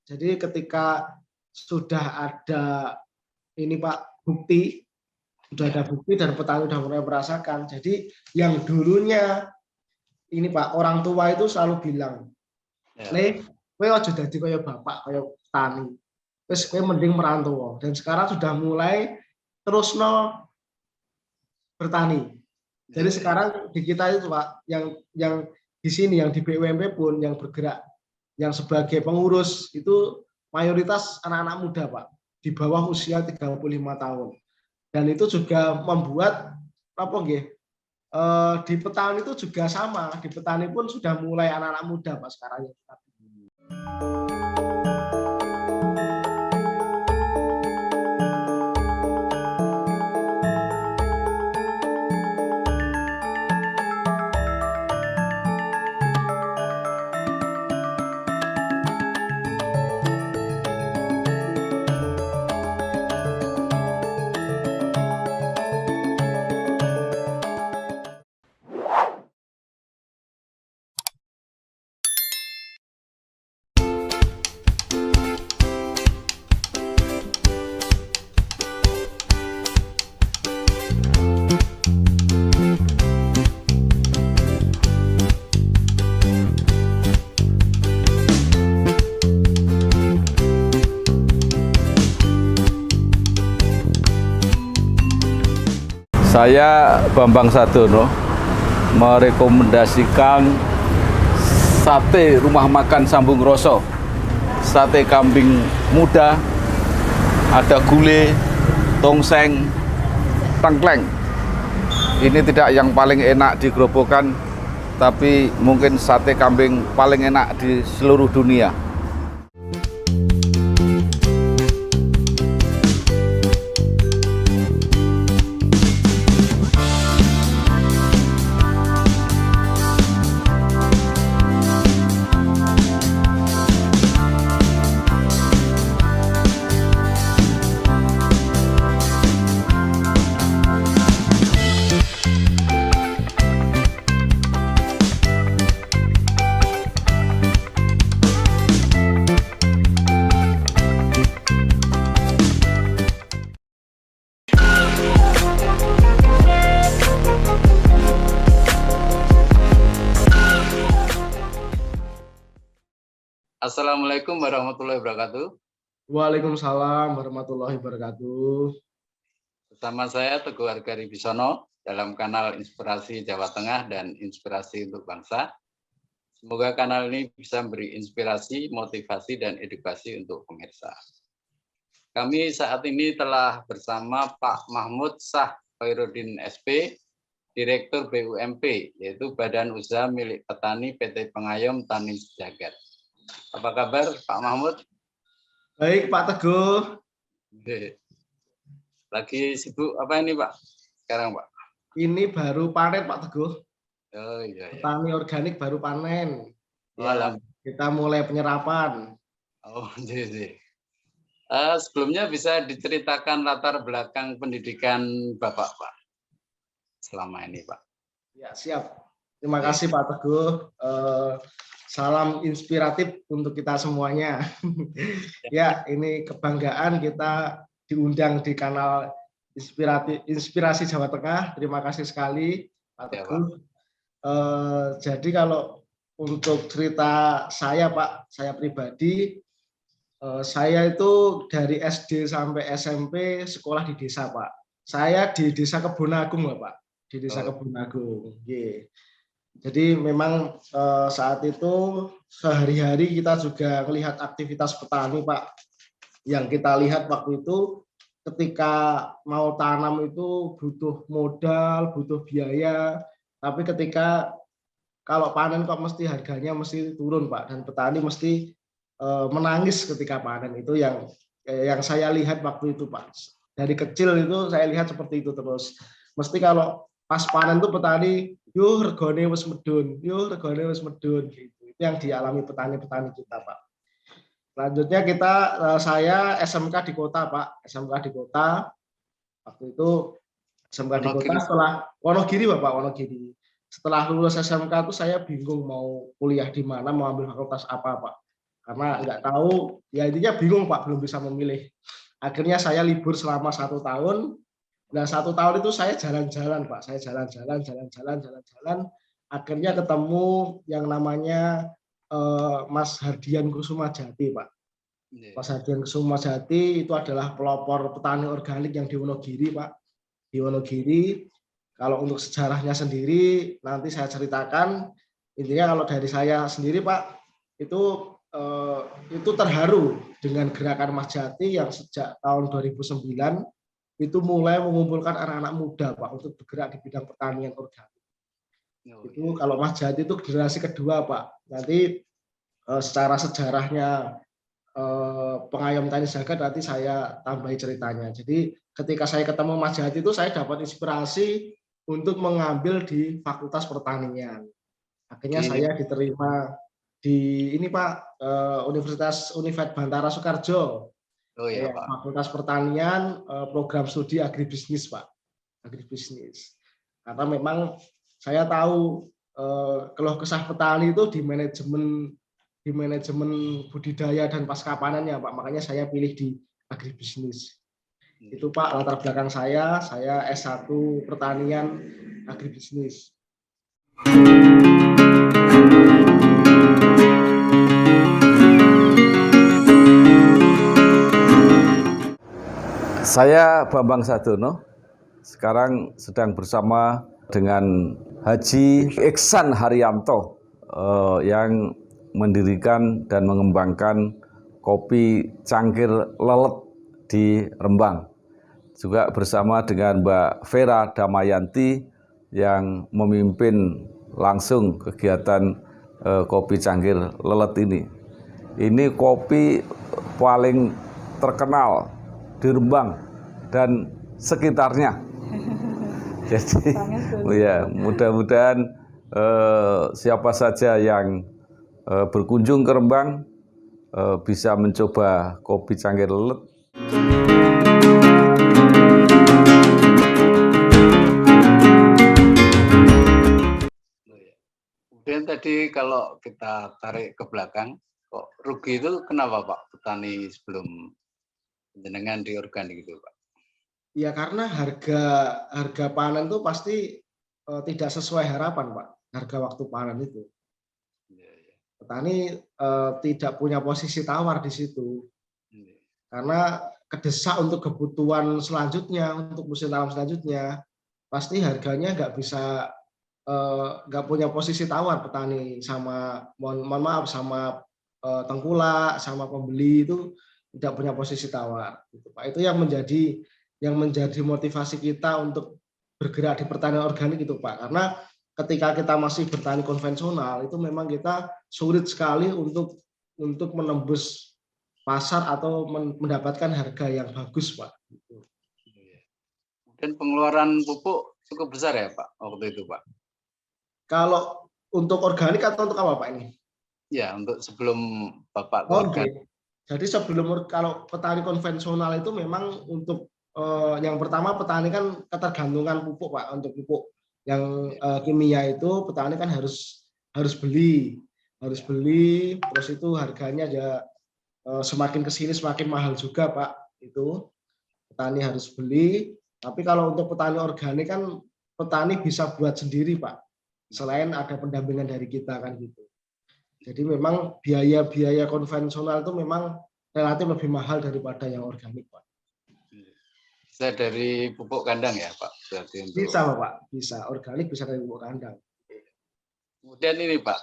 Jadi ketika sudah ada ini Pak bukti, sudah ada bukti dan petani sudah mulai merasakan. Jadi yang dulunya ini Pak orang tua itu selalu bilang, "Le, kowe aja dadi kaya bapak, kaya petani. Wis kowe mending merantau." Dan sekarang sudah mulai terusno bertani. Jadi sekarang di kita itu Pak, yang di sini yang di BUMP pun yang bergerak, yang sebagai pengurus itu mayoritas anak-anak muda Pak, di bawah usia 35 tahun. Dan itu juga membuat apa nggih? Di petani itu juga sama, di petani pun sudah mulai anak-anak muda Pak sekarang. Saya Bambang Sadono merekomendasikan sate rumah makan Sambung Roso, sate kambing muda, ada gulai, tongseng, tengkleng. Ini tidak yang paling enak di Grobogan, tapi mungkin sate kambing paling enak di seluruh dunia. Assalamualaikum warahmatullahi wabarakatuh. Waalaikumsalam warahmatullahi wabarakatuh. Bersama saya Teguh Hargari Bisono dalam kanal Inspirasi Jawa Tengah dan Inspirasi untuk Bangsa. Semoga kanal ini bisa memberi inspirasi, motivasi, dan edukasi untuk pemirsa. Kami saat ini telah bersama Pak Mahmud Shah Khairuddin SP, Direktur BUMP, yaitu Badan Usaha Milik Petani PT Pengayom Tani Sejagat. Apa kabar Pak Mahmud? Baik Pak Teguh. Lagi sibuk apa ini Pak sekarang Pak? Ini baru panen Pak Teguh. Oh iya. Petani organik baru panen. Ya, kita mulai penyerapan. Oh iya. Sebelumnya bisa diceritakan latar belakang pendidikan Bapak Pak selama ini Pak? Ya siap. Terima kasih Pak Teguh. Salam inspiratif untuk kita semuanya. Ya, ini kebanggaan kita diundang di kanal Inspirasi Jawa Tengah. Terima kasih sekali Pak Teguh. Jadi kalau untuk cerita saya Pak, saya pribadi, saya itu dari SD sampai SMP sekolah di desa Pak. Saya di Desa Kebonagung Pak, di Desa Kebonagung. Jadi memang saat itu sehari-hari kita juga melihat aktivitas petani Pak. Yang kita lihat waktu itu ketika mau tanam itu butuh modal, butuh biaya. Tapi ketika kalau panen kok mesti harganya mesti turun Pak. Dan petani mesti menangis ketika panen. Itu yang saya lihat waktu itu Pak. Dari kecil itu saya lihat seperti itu terus. Mesti kalau pas panen tuh petani, yo regane wis medun gitu. Itu yang dialami petani-petani kita, Pak. Selanjutnya saya SMK di kota, Pak. SMK di kota. Waktu itu SMK di kota setelah Wonogiri, Bapak, Wonogiri. Setelah lulus SMK itu saya bingung mau kuliah di mana, mau ambil fakultas apa, Pak. karena nggak tahu, ya intinya bingung Pak, belum bisa memilih. Akhirnya saya libur selama 1 tahun. Nah 1 tahun itu saya jalan-jalan Pak, saya jalan-jalan. Akhirnya ketemu yang namanya Mas Hardian Kusumajati Pak. Mas Hardian Kusumajati itu adalah pelopor petani organik yang di Wonogiri Pak. Di Wonogiri, kalau untuk sejarahnya sendiri nanti saya ceritakan. Intinya kalau dari saya sendiri Pak, itu terharu dengan gerakan Mas Jati yang sejak tahun 2009 itu mulai mengumpulkan anak-anak muda Pak untuk bergerak di bidang pertanian organik. Itu kalau Mas Jati itu generasi kedua Pak. Nanti secara sejarahnya pengayom tani jagat nanti saya tambahi ceritanya. Jadi ketika saya ketemu Mas Jati itu saya dapat inspirasi untuk mengambil di Fakultas Pertanian. Akhirnya saya diterima di ini Pak, Universitas Bantara Soekarjo. Oh iya Pak. Fakultas Pertanian, program studi agribisnis Pak. Agribisnis. Karena memang saya tahu keluh kesah petani itu di manajemen budidaya dan pasca panennya Pak. Makanya saya pilih di agribisnis. Itu Pak latar belakang saya S1 Pertanian Agribisnis. Saya Bambang Sadono, sekarang sedang bersama dengan Haji Iksan Haryanto yang mendirikan dan mengembangkan kopi cangkir lelet di Rembang. Juga bersama dengan Mbak Vera Damayanti yang memimpin langsung kegiatan kopi cangkir lelet ini. Ini kopi paling terkenal di Rembang dan sekitarnya. Jadi ya mudah-mudahan siapa saja yang berkunjung ke Rembang bisa mencoba kopi cangkir lelet. Kemudian tadi kalau kita tarik ke belakang, kok rugi itu kenapa Pak petani sebelum jenengan di organik itu Pak? Ya karena harga panen itu pasti tidak sesuai harapan Pak, harga waktu panen itu. Petani tidak punya posisi tawar di situ, karena kedesak untuk kebutuhan selanjutnya, untuk musim tanam selanjutnya, pasti harganya nggak punya posisi tawar petani sama mohon maaf sama tengkulak sama pembeli itu tidak punya posisi tawar, gitu, Pak. Itu yang menjadi motivasi kita untuk bergerak di pertanian organik itu Pak, karena ketika kita masih bertani konvensional itu memang kita sulit sekali untuk menembus pasar atau mendapatkan harga yang bagus Pak. Dan pengeluaran pupuk cukup besar ya Pak waktu itu Pak? Kalau untuk organik atau untuk apa Pak ini? Ya untuk sebelum Bapak organik. Jadi sebelum, kalau petani konvensional itu memang untuk yang pertama petani kan ketergantungan pupuk Pak. Untuk pupuk yang kimia itu petani kan harus beli, terus itu harganya ya semakin kesini semakin mahal juga Pak. Itu petani harus beli. Tapi kalau untuk petani organik kan petani bisa buat sendiri Pak, selain ada pendampingan dari kita kan gitu. Jadi memang biaya konvensional itu memang relatif lebih mahal daripada yang organik Pak. Bisa dari pupuk kandang ya Pak? Berarti untuk... Bisa Pak, bisa. Organik bisa dari pupuk kandang. Kemudian ini Pak,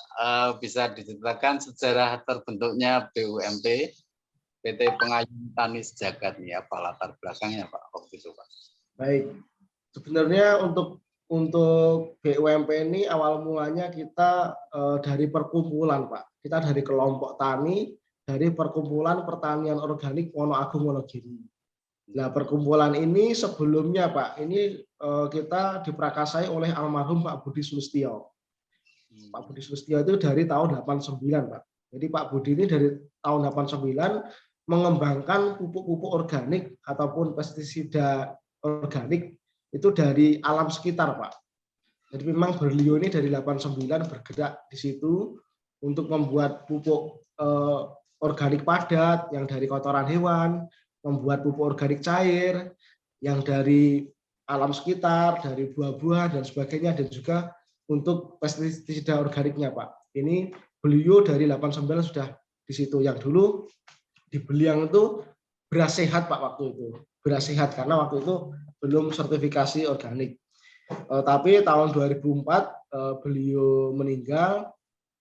bisa diceritakan sejarah terbentuknya BUMP, PT Pengayom Tani Jagat ini apa latar belakangnya Pak waktu itu Pak? Baik, sebenarnya untuk BUMP ini awal mulanya kita dari perkumpulan Pak. Kita dari kelompok tani dari perkumpulan pertanian organik Wonoagung Wonogiri. Nah perkumpulan ini sebelumnya Pak, ini kita diprakasai oleh almarhum Pak Budi Sulistyo. Pak Budi Sulistyo itu dari tahun 89 Pak. Jadi Pak Budi ini dari tahun 89 mengembangkan pupuk-pupuk organik ataupun pestisida organik itu dari alam sekitar Pak. Jadi memang beliau ini dari 89 bergerak di situ untuk membuat pupuk organik padat, yang dari kotoran hewan, membuat pupuk organik cair, yang dari alam sekitar, dari buah-buah dan sebagainya, dan juga untuk pestisida organiknya, Pak. Ini beliau dari 89 sudah di situ. Yang dulu di Beliang itu beras sehat, Pak, waktu itu. Beras sehat karena waktu itu belum sertifikasi organik. Tapi tahun 2004 beliau meninggal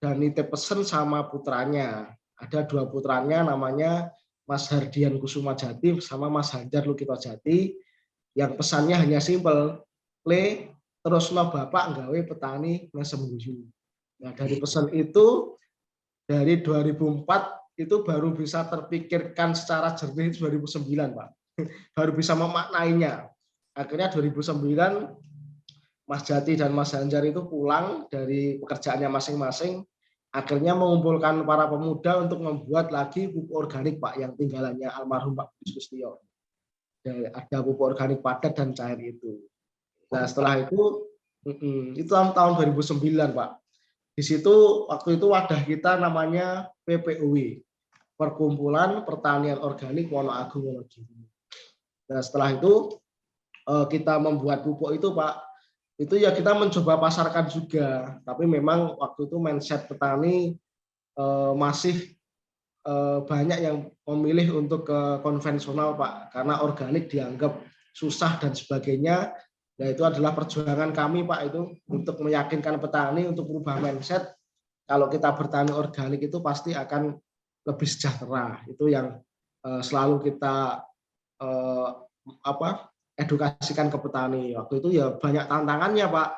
dan nitip pesen sama putranya. Ada 2 putranya, namanya Mas Hardian Kusuma Jati sama Mas Handar Lukito Jati, yang pesannya hanya simpel, le terus no bapak nggawe petani ngesembunyi. Nah, dari pesan itu dari 2004 itu baru bisa terpikirkan secara jernih 2009, Pak. Baru bisa memaknainya. Akhirnya 2009 Mas Jati dan Mas Hanjar itu pulang dari pekerjaannya masing-masing, akhirnya mengumpulkan para pemuda untuk membuat lagi pupuk organik, Pak, yang tinggalannya almarhum Pak Sustio. Ada pupuk organik padat dan cair itu. Nah, setelah itu tahun 2009, Pak. Di situ waktu itu wadah kita namanya PPOW, Perkumpulan Pertanian Organik Wonoagung Wonogiri. Nah, setelah itu kita membuat pupuk itu, Pak, itu ya kita mencoba pasarkan juga, tapi memang waktu itu mindset petani masih banyak yang memilih untuk ke konvensional, Pak, karena organik dianggap susah dan sebagainya. Nah, itu adalah perjuangan kami, Pak, itu untuk meyakinkan petani untuk merubah mindset. Kalau kita bertani organik itu pasti akan lebih sejahtera. Itu yang selalu kita edukasikan ke petani. Waktu itu ya banyak tantangannya, Pak.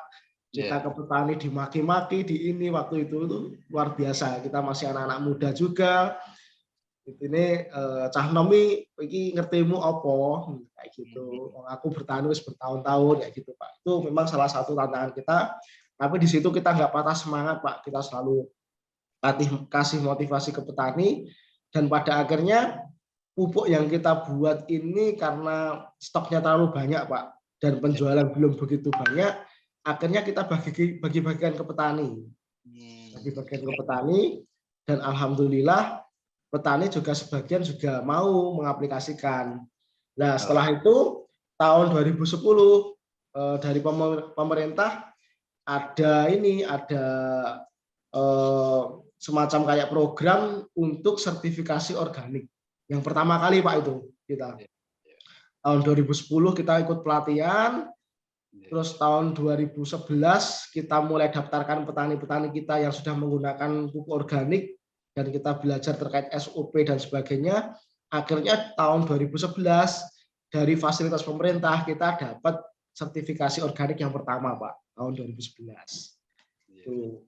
Kita ke petani dimaki-maki di ini waktu itu luar biasa. Kita masih anak-anak muda juga. Ini cah nomi iki ngertimu apa kayak gitu. Aku bertani wis bertahun-tahun kayak gitu, Pak. Itu memang salah satu tantangan kita. Tapi di situ kita nggak patah semangat, Pak. Kita selalu kasih motivasi ke petani, dan pada akhirnya pupuk yang kita buat ini karena stoknya terlalu banyak, Pak, dan penjualan belum begitu banyak, akhirnya kita bagi-bagikan ke petani. Bagi-bagikan ke petani, dan alhamdulillah petani juga sebagian juga mau mengaplikasikan. Nah, setelah itu tahun 2010 dari pemerintah ada semacam kayak program untuk sertifikasi organik. Yang pertama kali, Pak, itu kita. Tahun 2010 kita ikut pelatihan, terus tahun 2011 kita mulai daftarkan petani-petani kita yang sudah menggunakan pupuk organik, dan kita belajar terkait SOP dan sebagainya. Akhirnya tahun 2011 dari fasilitas pemerintah kita dapat sertifikasi organik yang pertama, Pak, tahun 2011. Itu.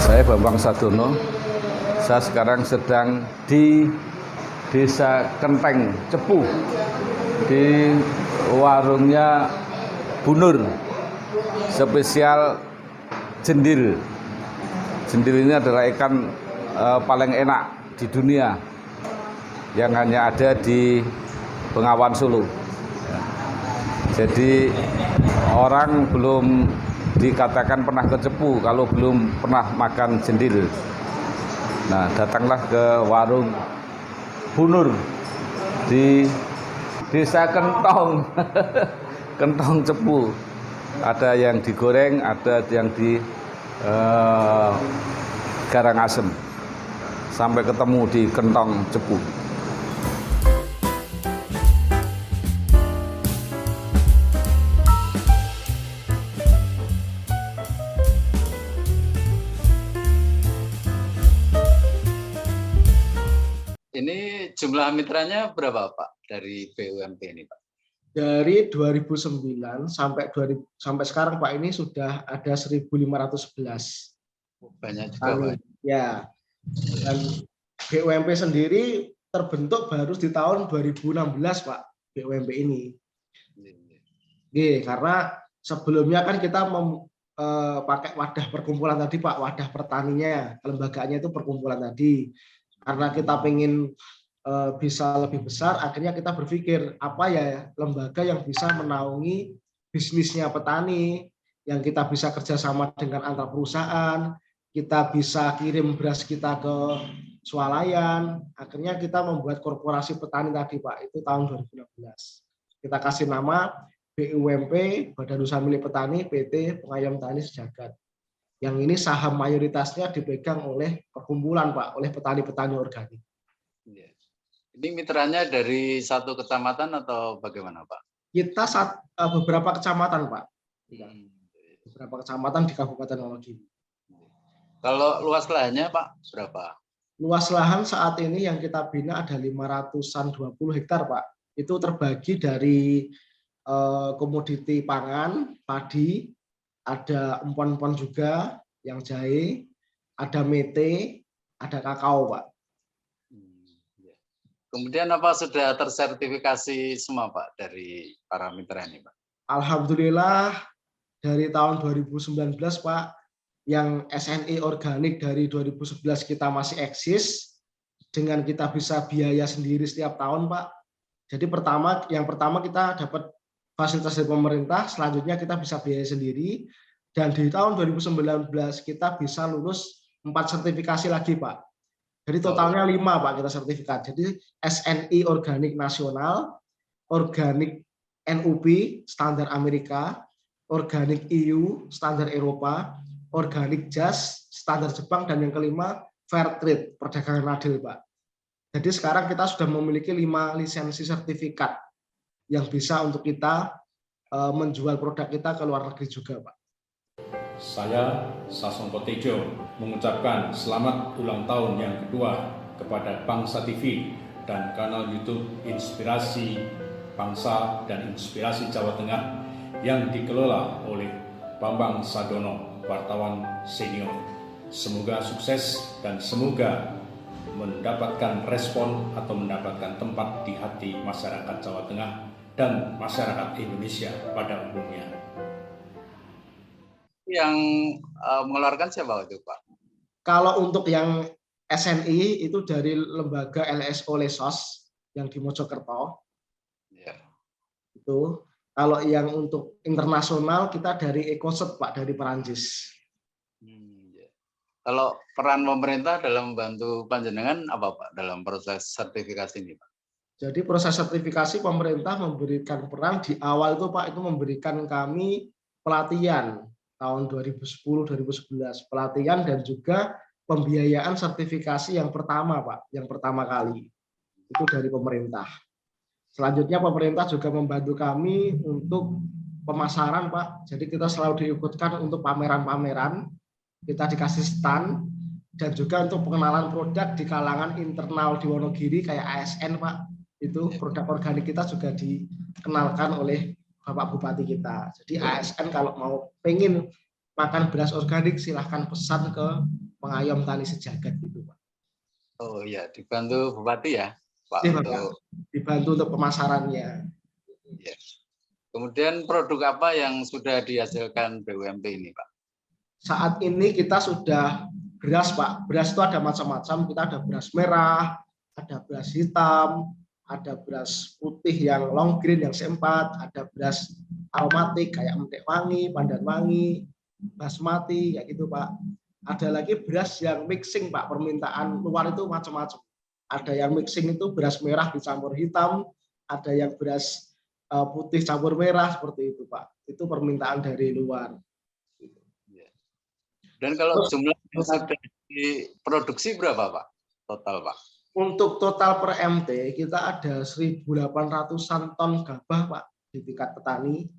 Saya Bambang Sadono. Saya sekarang sedang di Desa Kenteng, Cepu, di warungnya Bunur, spesial jendil. Jendil ini adalah ikan paling enak di dunia, yang hanya ada di Bengawan Solo. Jadi orang belum dikatakan pernah ke Cepu kalau belum pernah makan jendil. Nah, datanglah ke warung Bunur di Desa Kentong, Kentong Cepu. Ada yang digoreng, ada yang di Karangasem. Sampai ketemu di Kentong Cepu. Ini jumlah mitranya berapa, Pak, dari BUMP ini, Pak? Dari 2009 sampai sekarang, Pak, ini sudah ada 1.511. Banyak juga, Pak. Ya. Dan BUMP sendiri terbentuk baru di tahun 2016, Pak. BUMP ini. Karena sebelumnya kan kita pakai wadah perkumpulan tadi Pak, wadah pertaninya, kelembagaannya itu perkumpulan tadi. Karena kita pengen bisa lebih besar, akhirnya kita berpikir apa ya lembaga yang bisa menaungi bisnisnya petani, yang kita bisa kerjasama dengan antar perusahaan, kita bisa kirim beras kita ke swalayan. Akhirnya kita membuat korporasi petani tadi Pak, itu tahun 2016. Kita kasih nama BUMP, Badan Usaha Milik Petani, PT Pengayom Tani Sejagat. Yang ini saham mayoritasnya dipegang oleh perkumpulan Pak, oleh petani-petani organik. Ini mitranya dari satu kecamatan atau bagaimana Pak? Kita beberapa kecamatan Pak. Beberapa kecamatan di Kabupaten Wonogiri. Kalau luas lahannya Pak berapa? Luas lahan saat ini yang kita bina ada 520 hektar Pak. Itu terbagi dari komoditi pangan, padi, ada empon-empon juga, yang jahe, ada mete, ada kakao, Pak. Kemudian apa sudah tersertifikasi semua Pak dari para mitra ini Pak? Alhamdulillah dari tahun 2019 Pak, yang SNI organik dari 2011 kita masih eksis, dengan kita bisa biaya sendiri setiap tahun Pak. Jadi yang pertama kita dapat fasilitas dari pemerintah, selanjutnya kita bisa biaya sendiri, dan di tahun 2019 kita bisa lulus 4 sertifikasi lagi Pak. Jadi totalnya 5 Pak kita sertifikat. Jadi SNI organik nasional, organik NUP standar Amerika, organik EU standar Eropa, organik JAS standar Jepang, dan yang kelima Fair Trade, perdagangan adil Pak. Jadi sekarang kita sudah memiliki 5 lisensi sertifikat yang bisa untuk kita menjual produk kita ke luar negeri juga, Pak. Saya, Sasongko Tejo, mengucapkan selamat ulang tahun yang kedua kepada Bangsa TV dan kanal YouTube Inspirasi Bangsa dan Inspirasi Jawa Tengah yang dikelola oleh Bambang Sadono, wartawan senior. Semoga sukses dan semoga mendapatkan respon atau mendapatkan tempat di hati masyarakat Jawa Tengah dan masyarakat Indonesia pada umumnya. Yang mengeluarkan siapa itu Pak? Kalau untuk yang SNI itu dari lembaga LSO Lesos yang di Mojokerto. Ya. Itu. Kalau yang untuk internasional kita dari Ecoset Pak, dari Perancis. Ya. Kalau peran pemerintah dalam membantu panjenengan apa Pak dalam proses sertifikasi ini Pak? Jadi proses sertifikasi pemerintah memberikan peran di awal itu Pak, itu memberikan kami pelatihan tahun 2010-2011, pelatihan dan juga pembiayaan sertifikasi yang pertama Pak, yang pertama kali itu dari pemerintah. Selanjutnya pemerintah juga membantu kami untuk pemasaran Pak, jadi kita selalu diikutkan untuk pameran-pameran, kita dikasih stand, dan juga untuk pengenalan produk di kalangan internal di Wonogiri kayak ASN Pak, itu produk organik kita juga dikenalkan oleh Bapak Bupati kita. Jadi ASN kalau mau pengen makan beras organik silahkan pesan ke Pengayom Tani Sejagat gitu Pak. Oh iya, dibantu Bupati ya Pak? Ya, dibantu untuk pemasarannya. Ya. Kemudian produk apa yang sudah dihasilkan BUMP ini Pak? Saat ini kita sudah beras Pak. Beras itu ada macam-macam. Kita ada beras merah, ada beras hitam, ada beras putih yang long green yang C4, ada beras aromatik kayak mentek wangi, pandan wangi, basmati kayak gitu Pak. Ada lagi beras yang mixing Pak, permintaan luar itu macam-macam. Ada yang mixing itu beras merah dicampur hitam, ada yang beras putih campur merah seperti itu Pak. Itu permintaan dari luar. Dan kalau jumlah yang sudah diproduksi berapa Pak? Total Pak? Untuk total per MT kita ada 1.800-an ton gabah Pak di tingkat petani.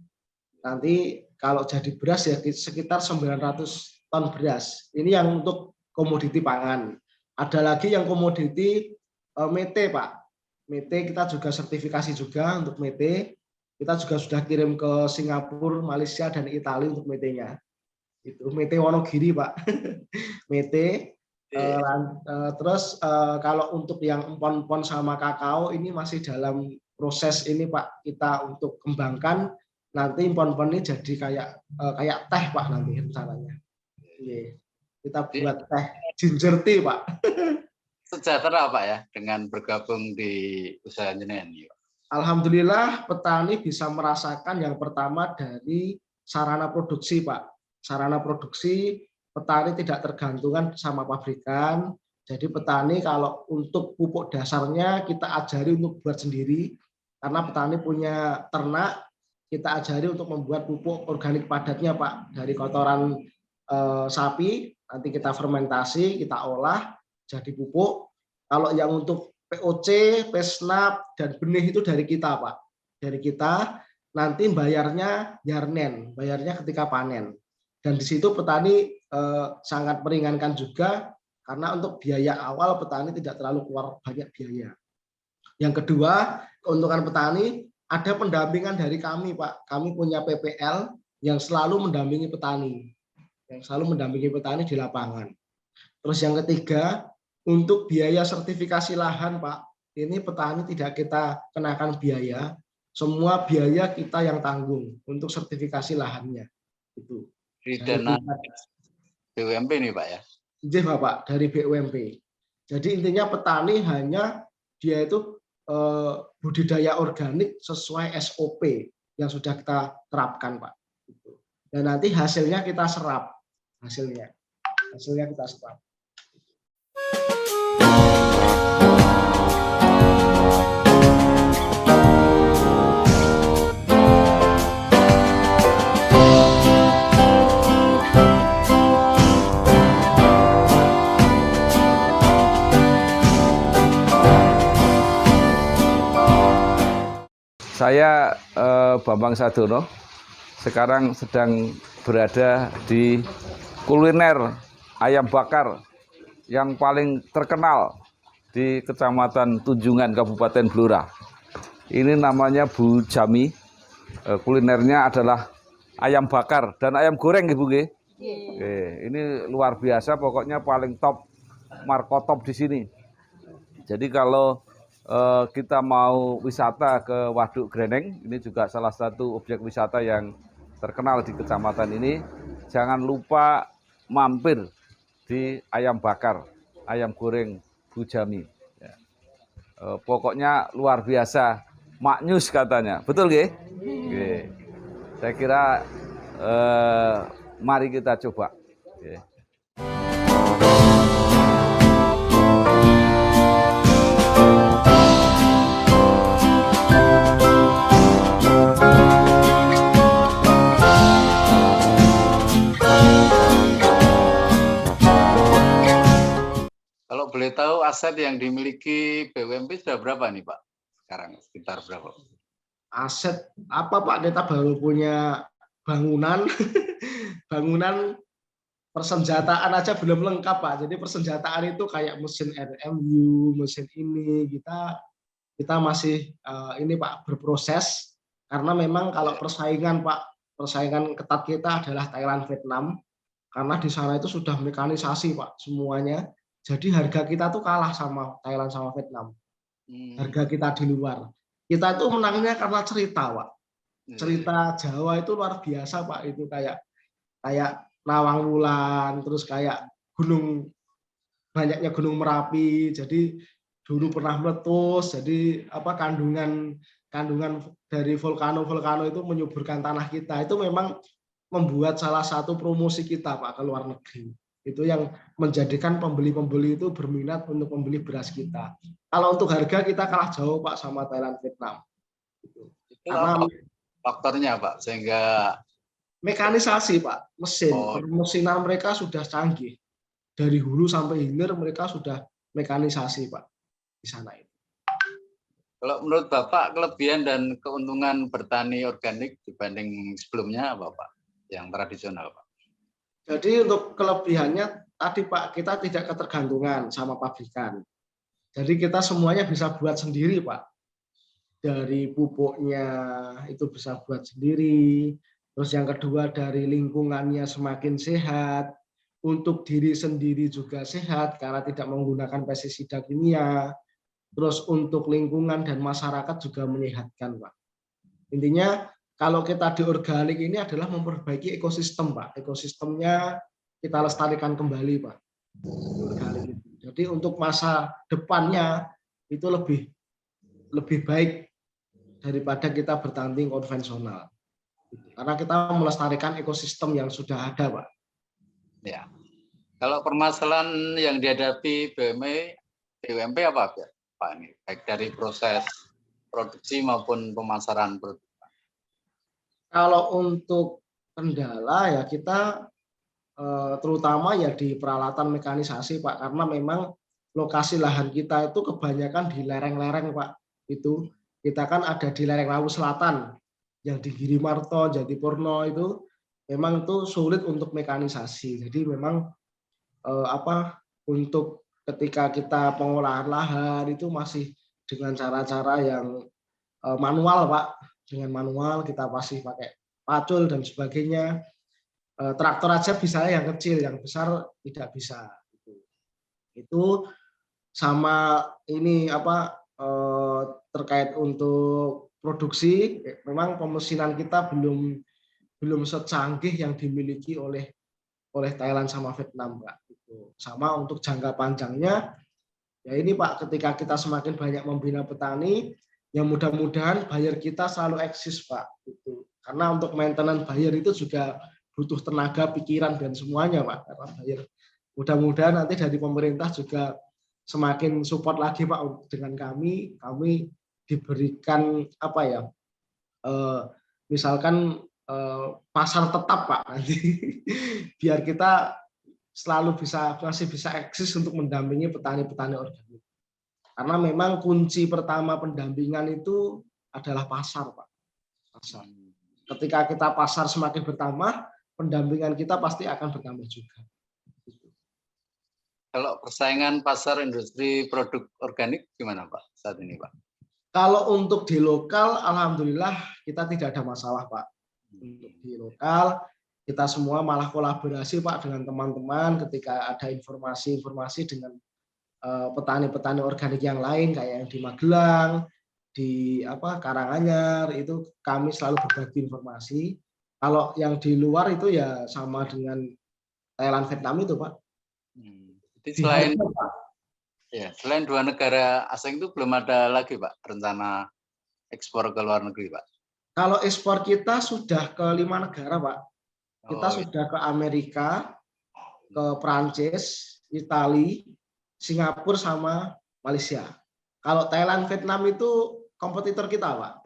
Nanti kalau jadi beras ya sekitar 900 ton beras. Ini yang untuk komoditi pangan. Ada lagi yang komoditi mete Pak. Mete kita juga sertifikasi juga untuk mete. Kita juga sudah kirim ke Singapura, Malaysia, dan Italia untuk metenya. Itu mete Wonogiri Pak. Mete. Terus kalau untuk yang empon-empon sama kakao ini masih dalam proses ini Pak kita untuk kembangkan, nanti empon-empon ini jadi kayak teh Pak nanti rencananya. Kita buat teh ginger tea Pak. Sejahtera Pak ya dengan bergabung di usaha jenengan. Alhamdulillah petani bisa merasakan yang pertama dari sarana produksi Pak. Sarana produksi petani tidak tergantungan sama pabrikan. Jadi petani kalau untuk pupuk dasarnya kita ajari untuk buat sendiri. Karena petani punya ternak, kita ajari untuk membuat pupuk organik padatnya Pak. Dari kotoran sapi, nanti kita fermentasi, kita olah jadi pupuk. Kalau yang untuk POC, pesnap, dan benih itu dari kita Pak. Dari kita, nanti bayarnya yarnen, bayarnya ketika panen. Dan di situ petani sangat meringankan juga, karena untuk biaya awal petani tidak terlalu keluar banyak biaya. Yang kedua, keuntungan petani, ada pendampingan dari kami Pak. Kami punya PPL yang selalu mendampingi petani. Yang selalu mendampingi petani di lapangan. Terus yang ketiga, untuk biaya sertifikasi lahan Pak, ini petani tidak kita kenakan biaya, semua biaya kita yang tanggung untuk sertifikasi lahannya. Itu. Di dana BUMP nih Pak ya? Iya Bapak, dari BUMP. Jadi intinya petani hanya dia itu budidaya organik sesuai SOP yang sudah kita terapkan Pak. Dan nanti hasilnya kita serap, hasilnya kita serap. Saya Bambang Sadono, sekarang sedang berada di kuliner ayam bakar yang paling terkenal di Kecamatan Tunjungan, Kabupaten Blora. Ini namanya Bu Jami. Kulinernya adalah ayam bakar dan ayam goreng, Ibu. Ini luar biasa, pokoknya paling top, markotop di sini. Jadi kalau kita mau wisata ke Waduk Greneng, ini juga salah satu objek wisata yang terkenal di kecamatan ini. Jangan lupa mampir di ayam bakar, ayam goreng Bu Jami. Pokoknya luar biasa, maknyus katanya, betul nggih? Saya kira mari kita coba. Boleh tahu aset yang dimiliki BUMP sudah berapa nih Pak? Sekarang sekitar berapa? Aset apa Pak? Kita baru punya bangunan, bangunan persenjataan aja belum lengkap Pak. Jadi persenjataan itu kayak mesin RMU, mesin ini kita masih ini Pak berproses, karena memang kalau persaingan Pak, persaingan ketat kita adalah Thailand, Vietnam, karena di sana itu sudah mekanisasi Pak semuanya. Jadi harga kita tuh kalah sama Thailand sama Vietnam. Harga kita di luar. Kita itu menangnya karena cerita, Pak. Cerita Jawa itu luar biasa, Pak. Itu kayak Nawang Wulan, terus kayak banyaknya gunung Merapi. Jadi dulu pernah meletus. Jadi kandungan dari vulkano itu menyuburkan tanah kita. Itu memang membuat salah satu promosi kita, Pak, ke luar negeri. Itu yang menjadikan pembeli-pembeli itu berminat untuk membeli beras kita. Kalau untuk harga kita kalah jauh Pak sama Thailand, Vietnam. Itu karena faktornya Pak, sehingga mekanisasi Pak, mesin, permesinan mereka sudah canggih. Dari hulu sampai hilir mereka sudah mekanisasi Pak di sana itu. Kalau menurut Bapak kelebihan dan keuntungan bertani organik dibanding sebelumnya apa Pak? Yang tradisional Pak? Jadi untuk kelebihannya tadi Pak, kita tidak ketergantungan sama pabrikan. Jadi kita semuanya bisa buat sendiri Pak. Dari pupuknya itu bisa buat sendiri. Terus yang kedua dari lingkungannya semakin sehat. Untuk diri sendiri juga sehat karena tidak menggunakan pestisida kimia. terus untuk lingkungan dan masyarakat juga menyehatkan, Pak. Intinya kalau kita di organik ini adalah memperbaiki ekosistem, Pak. Ekosistemnya kita lestarikan kembali, Pak. Di organik itu. Jadi untuk masa depannya itu lebih baik daripada kita bertanding konvensional. Karena kita melestarikan ekosistem yang sudah ada, Pak. Ya. Kalau permasalahan yang dihadapi BUMP apa, Pak? Ini baik dari proses produksi maupun pemasaran produk. Kalau untuk kendala ya kita terutama ya di peralatan mekanisasi, Pak, karena memang lokasi lahan kita itu kebanyakan di lereng-lereng, Pak. Itu kita kan ada di lereng Lawu Selatan yang di Girimarto, Jatipurno itu memang itu sulit untuk mekanisasi. Jadi memang untuk ketika kita pengolahan lahan itu masih dengan cara-cara yang manual, Pak. Dengan manual kita masih pakai pacul dan sebagainya. Traktor aja bisa yang kecil, yang besar tidak bisa. Itu sama ini terkait untuk produksi, memang pemesinan kita belum secanggih yang dimiliki oleh Thailand sama Vietnam, Pak. Sama untuk jangka panjangnya, ya ini Pak, ketika kita semakin banyak membina petani, yang mudah-mudahan buyer kita selalu eksis, Pak. Karena untuk maintenance buyer itu juga butuh tenaga, pikiran dan semuanya, Pak. Karena buyer, mudah-mudahan nanti dari pemerintah juga semakin support lagi, Pak, dengan kami diberikan misalkan pasar tetap, Pak, nanti biar kita selalu masih bisa eksis untuk mendampingi petani-petani organik. Karena memang kunci pertama pendampingan itu adalah pasar, Pak. Pasar. Ketika kita pasar semakin bertambah, pendampingan kita pasti akan bertambah juga. Kalau persaingan pasar industri produk organik gimana, Pak, saat ini, Pak? Kalau untuk di lokal, alhamdulillah kita tidak ada masalah, Pak. Untuk di lokal, kita semua malah kolaborasi, Pak, dengan teman-teman ketika ada informasi-informasi dengan petani-petani organik yang lain, kayak yang di Magelang, di Karanganyar, itu kami selalu berbagi informasi. Kalau yang di luar itu ya sama dengan Thailand, Vietnam itu, Pak. Jadi selain dua negara asing itu belum ada lagi, Pak, rencana ekspor ke luar negeri, Pak? Kalau ekspor kita sudah ke 5 negara, Pak. Kita sudah ke Amerika, ke Prancis, Italia, Singapura sama Malaysia. Kalau Thailand, Vietnam itu kompetitor kita, Pak.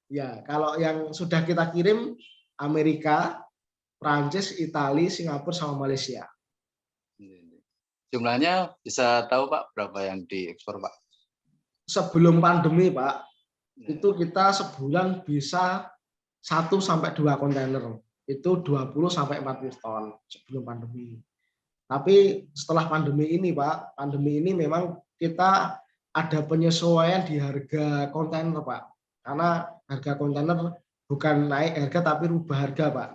Ya, kalau yang sudah kita kirim Amerika, Prancis, Italia, Singapura sama Malaysia. Jumlahnya bisa tahu, Pak, berapa yang diekspor, Pak? Sebelum pandemi, Pak, itu kita sebulan bisa 1-2 kontainer. Itu 20-40 ton sebelum pandemi. Tapi setelah pandemi ini, Pak, pandemi ini memang kita ada penyesuaian di harga kontainer, Pak. Karena harga kontainer bukan naik harga tapi rubah harga, Pak.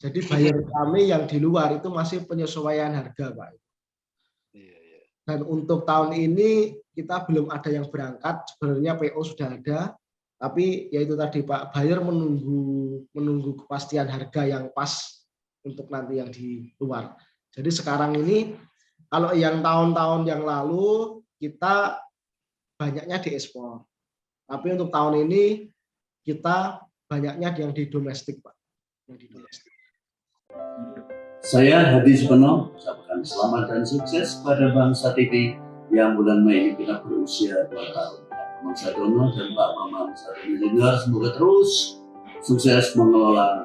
Jadi buyer kami yang di luar itu masih penyesuaian harga, Pak. Dan untuk tahun ini kita belum ada yang berangkat. Sebenarnya PO sudah ada, tapi yaitu tadi, Pak, buyer menunggu kepastian harga yang pas untuk nanti yang di luar. Jadi sekarang ini kalau yang tahun-tahun yang lalu kita banyaknya diekspor. Tapi untuk tahun ini kita banyaknya yang di domestik, Pak. Yang di domestik. Saya Hadi Supono mengucapkan selamat dan sukses pada Bangsa TV yang bulan Mei ini kita berusia 2 tahun. Pak Bambang Sadono dan Pak Bambang Sadono Junior semoga terus sukses mengelola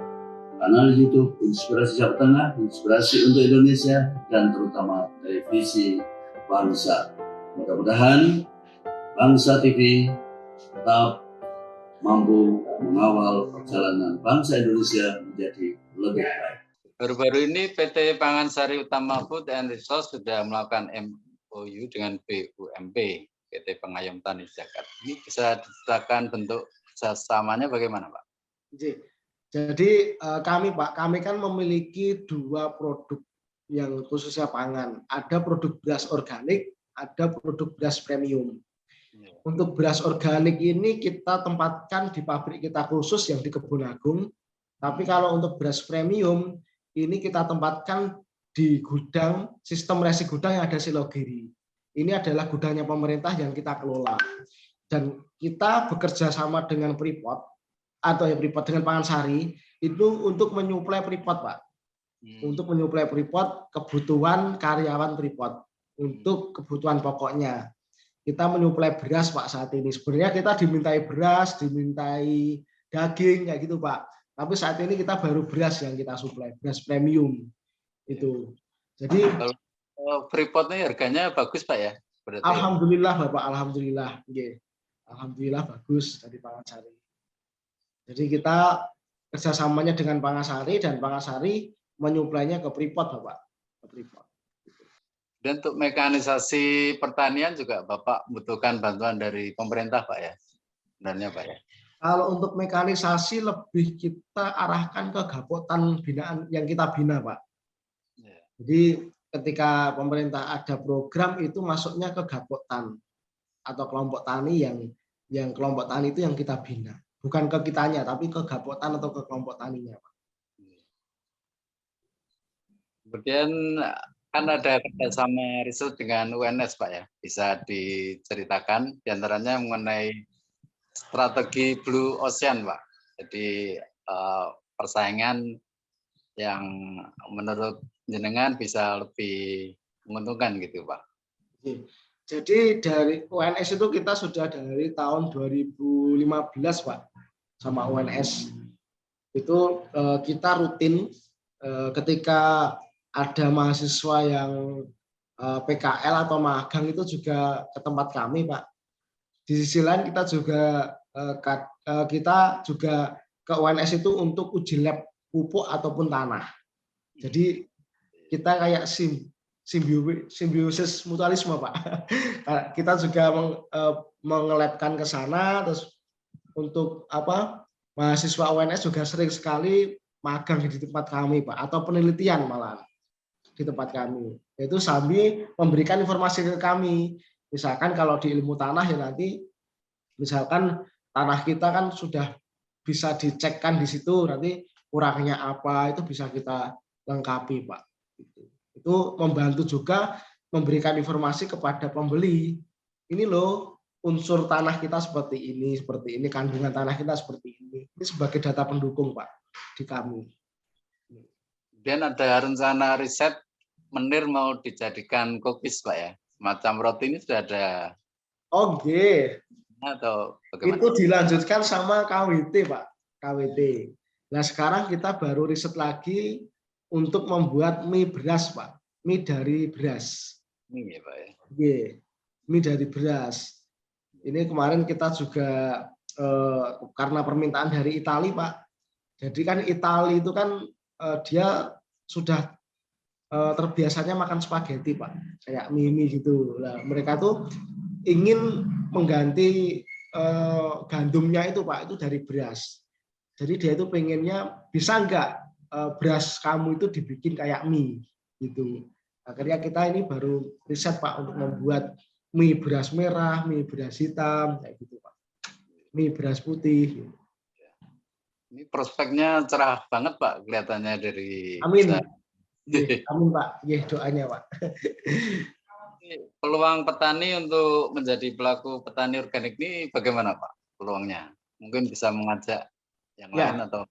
kanal YouTube Inspirasi Jawa Tengah, Inspirasi untuk Indonesia, dan terutama televisi bangsa. Mudah-mudahan Bangsa TV tetap mampu mengawal perjalanan bangsa Indonesia menjadi lebih baik. Baru-baru ini PT Pangansari Utama Food and Resource sudah melakukan MOU dengan BUMP, PT Pengayom Tani Jakarta. Ini bisa diceritakan bentuk kerjasamanya bagaimana, Pak? Jadi kami kan memiliki 2 produk yang khususnya pangan. Ada produk beras organik, ada produk beras premium. Untuk beras organik ini kita tempatkan di pabrik kita khusus yang di Kebun Agung. Tapi kalau untuk beras premium ini kita tempatkan di gudang sistem resi gudang yang ada di Silogiri. Ini adalah gudangnya pemerintah yang kita kelola. Dan kita bekerja sama dengan Freeport atau ya Freeport dengan Pangansari itu untuk menyuplai Freeport, Pak. Untuk menyuplai Freeport kebutuhan karyawan Freeport untuk kebutuhan pokoknya. Kita menyuplai beras, Pak, saat ini. Sebenarnya kita dimintai beras, dimintai daging kayak gitu, Pak. Tapi saat ini kita baru beras yang kita suplai, beras premium itu. Jadi kalau Freeport ini harganya bagus, Pak ya? Berarti alhamdulillah, Bapak, alhamdulillah. Alhamdulillah bagus dari Pangansari. Jadi kita kerjasamanya dengan Pangansari dan Pangansari menyuplainya ke Freeport, Bapak. Ke Freeport. Dan untuk mekanisasi pertanian juga Bapak membutuhkan bantuan dari pemerintah, Pak ya? Sebenarnya, Pak ya? Kalau untuk mekanisasi lebih kita arahkan ke gapotan binaan yang kita bina, Pak. Jadi ketika pemerintah ada program itu masuknya ke gapotan atau kelompok tani yang kelompok tani itu yang kita bina. Bukan ke kitanya, tapi ke gapotan atau ke kelompok taninya, Pak. Kemudian kan ada kerjasama riset dengan UNS, Pak ya, bisa diceritakan diantaranya mengenai strategi Blue Ocean, Pak. Jadi persaingan yang menurut jenengan bisa lebih menguntungkan gitu, Pak. Jadi dari UNS itu kita sudah dari tahun 2015, Pak, sama UNS. Itu kita rutin ketika ada mahasiswa yang PKL atau magang itu juga ke tempat kami, Pak. Di sisi lain kita juga ke UNS itu untuk uji lab pupuk ataupun tanah. Jadi kita kayak simbiosis mutualisme, Pak. Kita juga mengelabkan ke sana, terus untuk mahasiswa UNS juga sering sekali magang di tempat kami, Pak, atau penelitian malah di tempat kami. Yaitu sambil memberikan informasi ke kami. Misalkan kalau di ilmu tanah ya nanti misalkan tanah kita kan sudah bisa dicekkan di situ, nanti kurangnya apa itu bisa kita lengkapi, Pak. Itu membantu juga memberikan informasi kepada pembeli. Ini loh unsur tanah kita seperti ini, kandungan tanah kita seperti ini. Ini sebagai data pendukung, Pak, di kami. Kemudian ada rencana riset menir mau dijadikan cookies, Pak ya. Semacam roti ini sudah ada. Oke. Atau bagaimana? Itu dilanjutkan sama KWT, Pak. KWT. Nah, sekarang kita baru riset lagi untuk membuat mie beras, Pak. Mie dari beras. Mie ya, Pak ya. Mie dari beras. Ini kemarin kita juga karena permintaan dari Italia, Pak. Jadi kan Italia itu kan dia sudah terbiasanya makan spaghetti, Pak. Kayak mie gitu. Nah, mereka tuh ingin mengganti gandumnya itu, Pak, itu dari beras. Jadi dia itu pengennya bisa enggak beras kamu itu dibikin kayak mie gitu. Akhirnya kita ini baru riset, Pak, untuk membuat mie beras merah, mie beras hitam kayak gitu, Pak. Mie beras putih. Ini prospeknya cerah banget, Pak, kelihatannya dari. Amin. Amin, Pak. Doanya, Pak. Peluang petani untuk menjadi pelaku petani organik ini bagaimana, Pak? Peluangnya? Mungkin bisa mengajak yang lain atau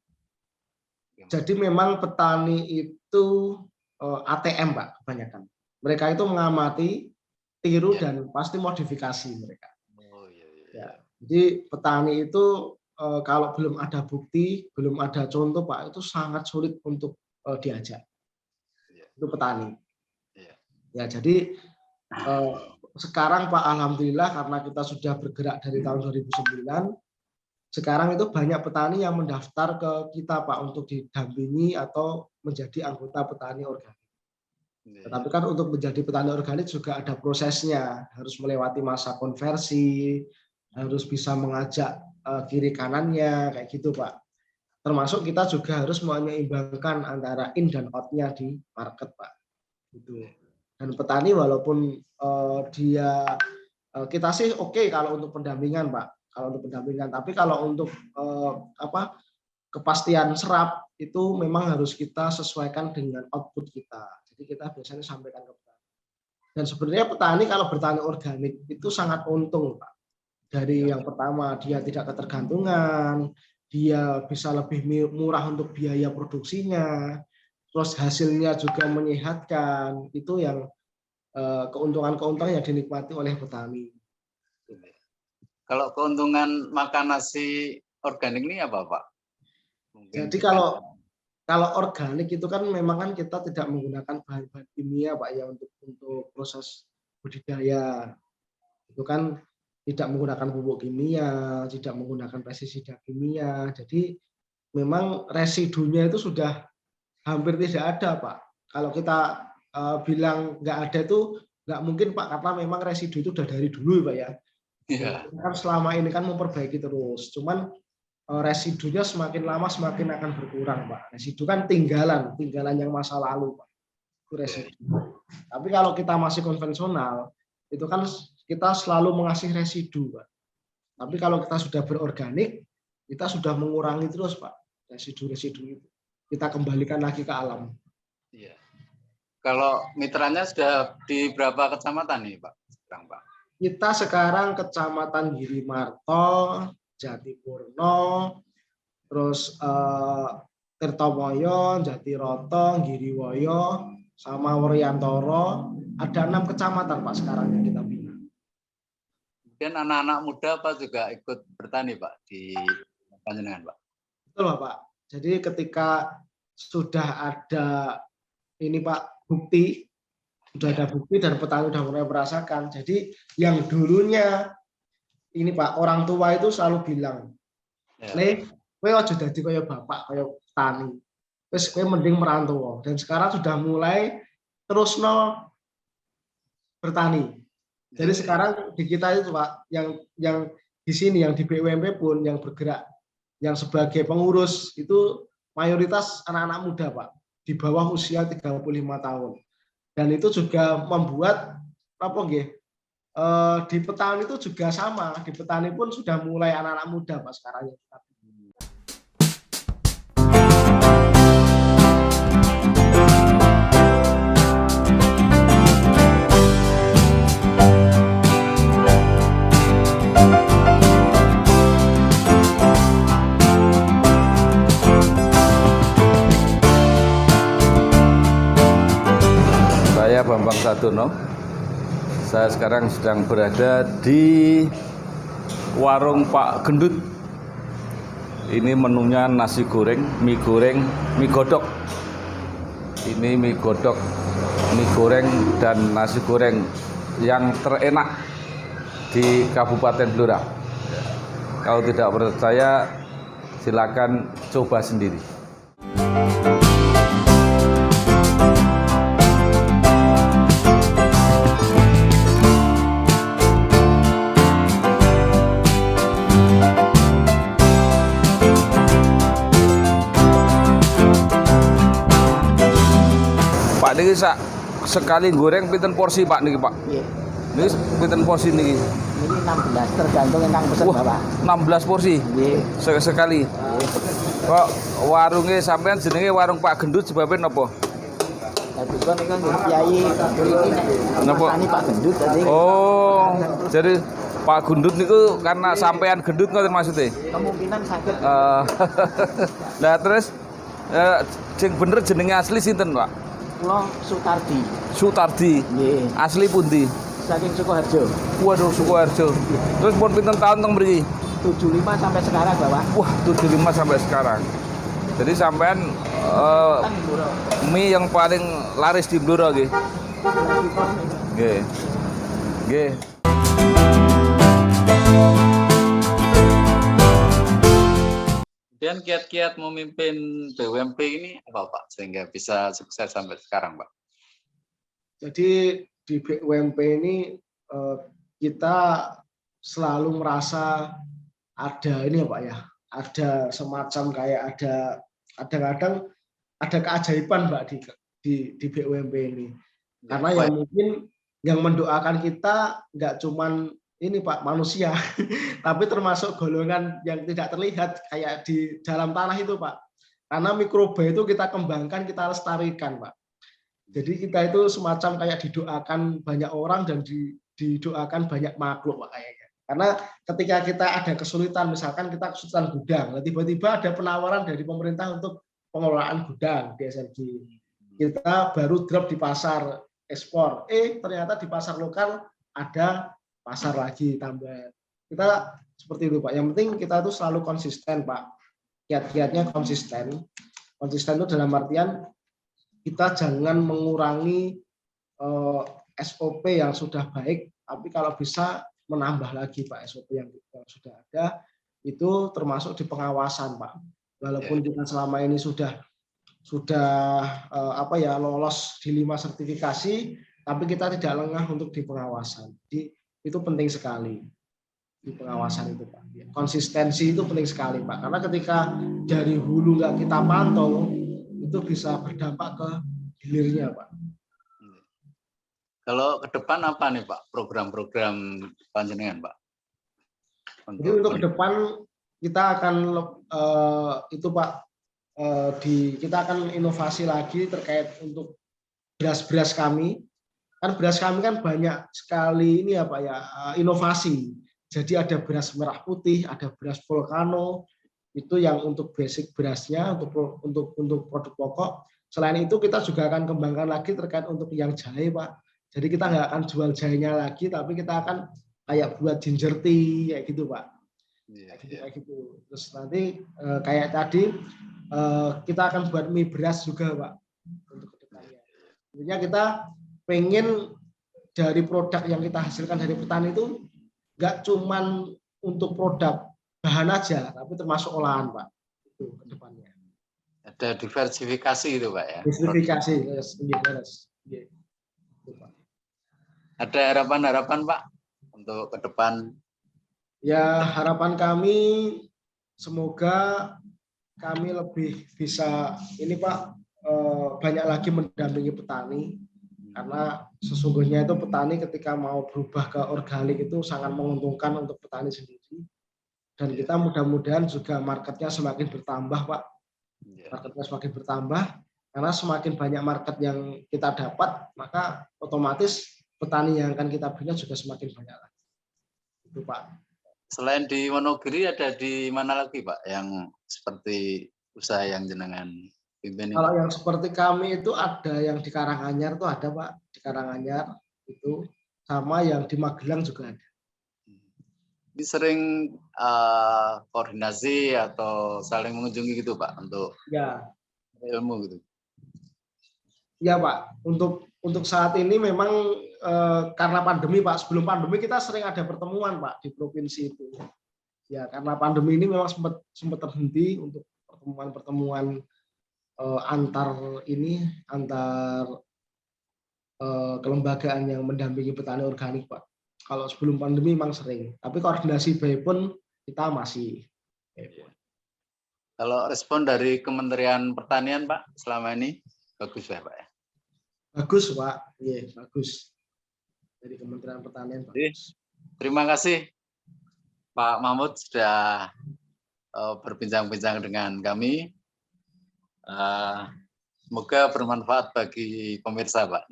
gimana? Jadi memang petani itu ATM, Pak, kebanyakan. Mereka itu mengamati, tiru dan pasti modifikasi mereka. Oh, iya. Ya. Jadi petani itu kalau belum ada bukti, belum ada contoh, Pak, itu sangat sulit untuk diajak. Itu petani. Ya, jadi sekarang, Pak, alhamdulillah karena kita sudah bergerak dari tahun 2009, sekarang itu banyak petani yang mendaftar ke kita, Pak, untuk didampingi atau menjadi anggota petani organik. Tetapi kan untuk menjadi petani organik juga ada prosesnya, harus melewati masa konversi, harus bisa mengajak kiri kanannya, kayak gitu, Pak. Termasuk kita juga harus menyeimbangkan antara in dan out-nya di market, Pak. Gitu. Dan petani walaupun dia kita sih oke kalau untuk pendampingan, Pak. Kalau untuk pendampingan, tapi kalau untuk kepastian serap itu memang harus kita sesuaikan dengan output kita. Jadi kita biasanya sampaikan ke petani. Dan sebenarnya petani kalau bertani organik itu sangat untung, Pak. Dari yang pertama dia tidak ketergantungan, dia bisa lebih murah untuk biaya produksinya, terus hasilnya juga menyehatkan. Itu yang keuntungan-keuntungan yang dinikmati oleh petani. Kalau keuntungan makan nasi organik ini apa, Pak? Mungkin jadi kalau organik itu kan memang kan kita tidak menggunakan bahan-bahan kimia, Pak, ya, untuk proses budidaya. Itu kan tidak menggunakan pupuk kimia, tidak menggunakan pestisida kimia. Jadi memang residunya itu sudah hampir tidak ada, Pak. Kalau kita bilang nggak ada itu nggak mungkin, Pak, karena memang residu itu sudah dari dulu, Pak, ya. Kan selama ini kan memperbaiki terus. Cuman residunya semakin lama semakin akan berkurang, Pak. Residu kan tinggalan yang masa lalu, Pak. Itu residu. Tapi kalau kita masih konvensional, itu kan kita selalu mengasih residu, Pak. Tapi kalau kita sudah berorganik, kita sudah mengurangi terus, Pak, residu-residu itu. Kita kembalikan lagi ke alam. Iya. Kalau mitranya sudah di berapa kecamatan nih, Pak? Sekarang, Pak. Kita sekarang Kecamatan Girimarto, Jatipurno, terus Tirtomoyo, Jatiroto, Giriwoyo, sama Wuryantoro. Ada 6 kecamatan, Pak, sekarang yang kita bina. Kemudian anak-anak muda Pak juga ikut bertani, Pak, di Panjenengan, Pak. Betul, Pak. Jadi ketika sudah ada ini, Pak, bukti, sudah ada bukti dan petani sudah mulai merasakan. Jadi yang dulunya ini, Pak, orang tua itu selalu bilang, "Le, kowe aja dadi kaya bapak, kaya petani. Wis kowe mending merantau." Dan sekarang sudah mulai terusno bertani. Jadi sekarang di kita itu, Pak, yang di sini, yang di BUMP pun yang bergerak, yang sebagai pengurus itu mayoritas anak-anak muda, Pak, di bawah usia 35 tahun. Dan itu juga membuat di petani itu juga sama. Di petani pun sudah mulai anak-anak muda, Pak, sekarang. Saya Bambang Sadono. Saya sekarang sedang berada di warung Pak Gendut. Ini menunya nasi goreng, mie godok. Ini mie godok, mie goreng dan nasi goreng yang terenak di Kabupaten Blora. Kalau tidak percaya, silakan coba sendiri. Pak niki sekali goreng pinten porsi, Pak, niki, Pak? Iya. Niki pinten porsi niki? Ini 16 tergantung yang pesen, Bapak. 16 porsi. Nggih. Sekali. Kok warungnya sampean jenenge warung Pak Gendut sebabnya napa? Tapi kan ini kan kiai mriki Napa? masani Pak Gendut tadi. Oh, jadi Pak Gendut niku karena sampean gendut ngoten maksudnya? Kemungkinan sakit. Nah terus sing bener jenenge asli sinten, Pak? Kula Sutardi. Sutardi. Nggih. Asli pundi? Saking Sukoharjo. Waduh, Sukoharjo. Terus pun pinten tahun teng mriki? 75 sampai sekarang, Bapak. Wah, 75 sampai sekarang. Jadi sampean Kan Blora. mie yang paling laris di Blora nggih. Nggih. Nggih. Kemudian kiat-kiat memimpin BUMP ini apa, Pak, sehingga bisa sukses sampai sekarang, Pak? Jadi di BUMP ini kita selalu merasa ada ini ya, Pak, ya, ada semacam kayak ada kadang-kadang ada keajaiban, Pak, di BUMP ini. Karena yang mungkin yang mendoakan kita nggak cuman ini Pak manusia, tapi termasuk golongan yang tidak terlihat kayak di dalam tanah itu Pak. Karena mikroba itu kita kembangkan, kita lestarikan Pak. Jadi kita itu semacam kayak didoakan banyak orang dan didoakan banyak makhluk Pak kayaknya. Karena ketika kita ada kesulitan, misalkan kita kesulitan gudang, tiba-tiba ada penawaran dari pemerintah untuk pengelolaan gudang di SNG. Kita baru drop di pasar ekspor, ternyata di pasar lokal ada pasar lagi tambah. Kita seperti itu Pak. Yang penting kita itu selalu konsisten Pak. Kiat-kiatnya konsisten. Konsisten itu dalam artian kita jangan mengurangi SOP yang sudah baik, tapi kalau bisa menambah lagi Pak SOP yang sudah ada, itu termasuk di pengawasan Pak. Walaupun kita selama ini sudah lolos di 5 sertifikasi, tapi kita tidak lengah untuk di pengawasan. Jadi itu penting sekali di pengawasan itu Pak. Konsistensi itu penting sekali Pak, karena ketika dari hulu nggak kita pantau, itu bisa berdampak ke hilirnya Pak. Kalau ke depan apa nih Pak program-program panjenengan Pak? Jadi untuk ke depan kita akan itu Pak kita akan inovasi lagi terkait untuk beras-beras kami. Kan beras kami kan banyak sekali ini ya Pak ya inovasi. Jadi ada beras merah putih, ada beras volcano, itu yang untuk basic berasnya, untuk produk pokok. Selain itu kita juga akan kembangkan lagi terkait untuk yang jahe Pak. Jadi kita nggak akan jual jahenya lagi, tapi kita akan kayak buat ginger tea kayak gitu Pak. Kayak gitu. Terus nanti kayak tadi kita akan buat mie beras juga Pak untuk kedepannya. Intinya kita pengen dari produk yang kita hasilkan dari petani itu nggak cuman untuk produk bahan aja, tapi termasuk olahan Pak. Itu kedepannya. Ada diversifikasi itu Pak ya. Diversifikasi, yes. Ada harapan-harapan Pak untuk ke depan? Ya harapan kami semoga kami lebih bisa ini Pak banyak lagi mendampingi petani, karena sesungguhnya itu petani ketika mau berubah ke organik itu sangat menguntungkan untuk petani sendiri, dan kita mudah-mudahan juga marketnya semakin bertambah Pak. Marketnya semakin bertambah, karena semakin banyak market yang kita dapat, maka otomatis petani yang akan kita bina juga semakin banyak lagi. Itu Pak. Selain di Wonogiri ada di mana lagi Pak yang seperti usaha yang jenengan pimpin? Kalau yang seperti kami itu ada yang di Karanganyar tuh ada Pak, di Karanganyar itu, sama yang di Magelang juga ada. Ini sering koordinasi atau saling mengunjungi gitu Pak untuk ilmu gitu? Ya Pak, untuk saat ini memang karena pandemi Pak, sebelum pandemi kita sering ada pertemuan Pak di provinsi itu. Ya karena pandemi ini memang sempat terhenti untuk pertemuan-pertemuan antar kelembagaan yang mendampingi petani organik Pak. Kalau sebelum pandemi memang sering, tapi koordinasi baik pun kita masih. Kalau respon dari Kementerian Pertanian Pak selama ini bagus ya Pak ya? Bagus Pak, iya bagus. Dari Kementerian Pertanian bagus. Terima kasih Pak Mahmud sudah berbincang-bincang dengan kami. Semoga bermanfaat bagi pemirsa Pak.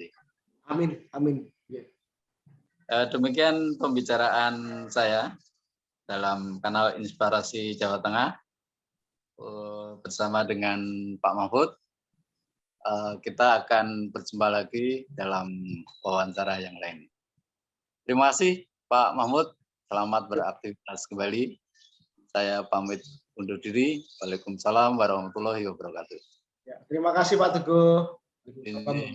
Amin, amin. Demikian pembicaraan saya dalam kanal Inspirasi Jawa Tengah bersama dengan Pak Mahfud. Kita akan berjumpa lagi dalam wawancara yang lain. Terima kasih Pak Mahmud, selamat beraktivitas kembali. Saya pamit undur diri. Waalaikumsalam warahmatullahi wabarakatuh. Ya, terima kasih Pak Teguh. Ini.